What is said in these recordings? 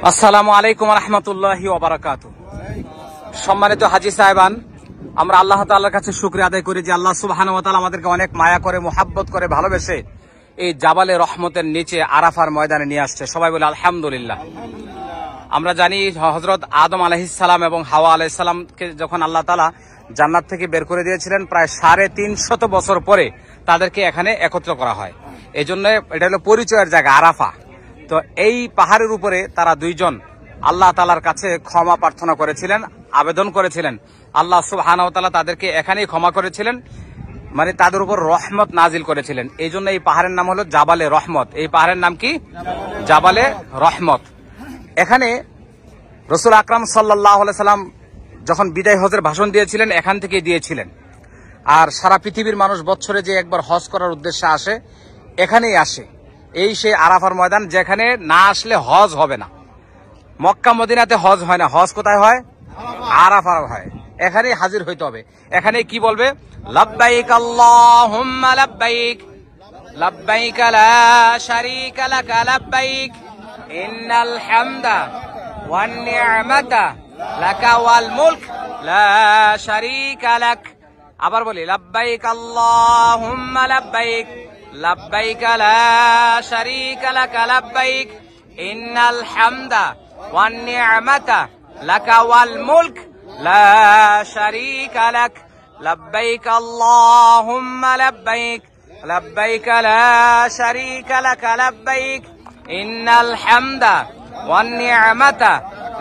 আসসালামু আলাইকুম রহমতুল্লাহি ওয়া বারাকাতুহু। সম্মানিত হাজী সাহেবান, আমরা আল্লাহ তাআলার কাছে শুকরিয়া আদায় করি যে আল্লাহ সুবহানাহু ওয়া তাআলা আমাদেরকে অনেক মায়া করে, মোহাব্বত করে, ভালোবেসে এই জাবালে রহমতের নিচে আরাফার ময়দানে নিয়ে আসছে। সবাই বলে আলহামদুলিল্লাহ। আমরা জানি হযরত আদম আলাইহিস সালাম এবং হাওয়া আলাইহিস সালামকে যখন আল্লাহ তাআলা জান্নাত থেকে বের করে দিয়েছিলেন, প্রায় 350 বছর পরে তাদেরকে এখানে একত্র করা হয়। এই জন্য এটা হলো পরিচয়ের জায়গা আরাফা। তো এই পাহাড়ের উপরে তারা দুইজন আল্লাহ তাআলার কাছে ক্ষমা প্রার্থনা করেছিলেন, আবেদন করেছিলেন। আল্লাহ সুবহানাহু ওয়া তাআলা তাদেরকে এখানেই ক্ষমা করেছিলেন, মানে তাদের উপর রহমত নাজিল করেছিলেন। এই জন্য এই পাহাড়ের নাম হলো জাবালে রহমত। এই পাহাড়ের নাম কি? জাবালে রহমত। এখানে রাসূল আকরাম সাল্লাল্লাহু আলাইহি সাল্লাম যখন বিদায় হজের ভাষণ দিয়েছিলেন, এখান থেকে দিয়েছিলেন। আর সারা পৃথিবীর মানুষ বছরে যে একবার হজ করার উদ্দেশ্যে আসে, এখানেই আসে। এই সেই আরাফার ময়দান, যেখানে না আসলে হজ হবে না। মক্কা মদিনাতে হজ হয় না, হজ কোথায় হয়? আরাফা হয়। এখানেই হাজির হইতে হবে। এখানে কি বলবে? লাব্বাইক আল্লাহুম্মা লাব্বাইক, লাব্বাইক লা শারীকা লাক লাব্বাইক, ইন্নাল হামদা ওয়ান নি'মাতা লাকা ওয়াল মুলক লা শারীকা লাক। আবার বলি, লাব্বাইক আল্লাহুম্মা লাব্বাইক, লাব্বাইক লা শারীকা লাক লাব্বাইক, ইন্নাল হামদা ওয়ান নি'মাতা লাকা ওয়াল মুলক লা শারীকা লাক। লাব্বাইক আল্লাহুম্মা লাব্বাইক, লাব্বাইক লা শারীকা লাক লাব্বাইক, ইন্নাল হামদা ওয়ান নি'মাতা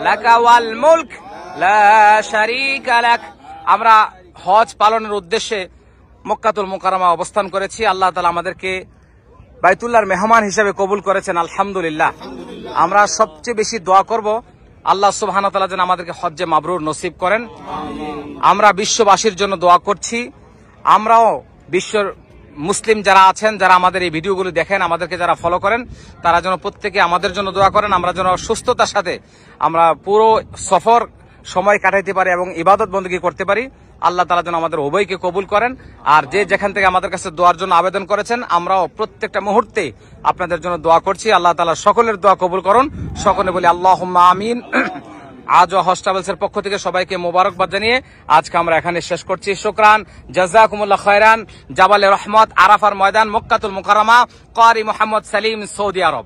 লাকা ওয়াল মুলক লা শারীকা লাক। আমরা হজ পালনের উদ্দেশ্যে মক্কাতুল মুকাররমা অবস্থান করেছি। আল্লাহ তাআলা আমাদেরকে বাইতুল্লাহর মেহমান হিসেবে কবুল করেছেন, আলহামদুলিল্লাহ। আমরা সবচেয়ে বেশি দোয়া করব আল্লাহ সুবহানাহু ওয়া তাআলা যেন আমাদেরকে হজ্জে মাবরুর নসিব করেন। আমরা বিশ্ববাসীর জন্য দোয়া করছি। আমরাও বিশ্বের মুসলিম যারা আছেন, যারা আমাদের এই ভিডিওগুলো দেখেন, আমাদেরকে যারা ফলো করেন, তারা যেন প্রত্যেকে আমাদের জন্য দোয়া করেন। আমরা যেন সুস্থতার সাথে আমরা পুরো সফর সময় কাটাইতে পারি এবং ইবাদত বندگی করতে পারি। আল্লাহ তাআলা যেন আমাদের উভয়কে কবুল করেন। আর যে যেখান থেকে আমাদের কাছে দোয়ার জন্য আবেদন করেছেন, আমরাও প্রত্যেকটা মুহূর্তে আপনাদের জন্য দোয়া করছি। আল্লাহ তাআলা সকলের দোয়া কবুল করুন। সকলে বলি আল্লাহুম্মা আমিন। আজ হজ ট্রাভেলসের পক্ষ থেকে সবাইকে মোবারকবাদ জানিয়ে আজকে আমরা এখানে শেষ করছি। শুকরান, জাযাকুমুল্লাহ খায়রান। জাবালে রহমত, আরাফার ময়দান, মক্কাতুল মুকাররমা, কারি মুহাম্মদ সালিম, সৌদি আরব।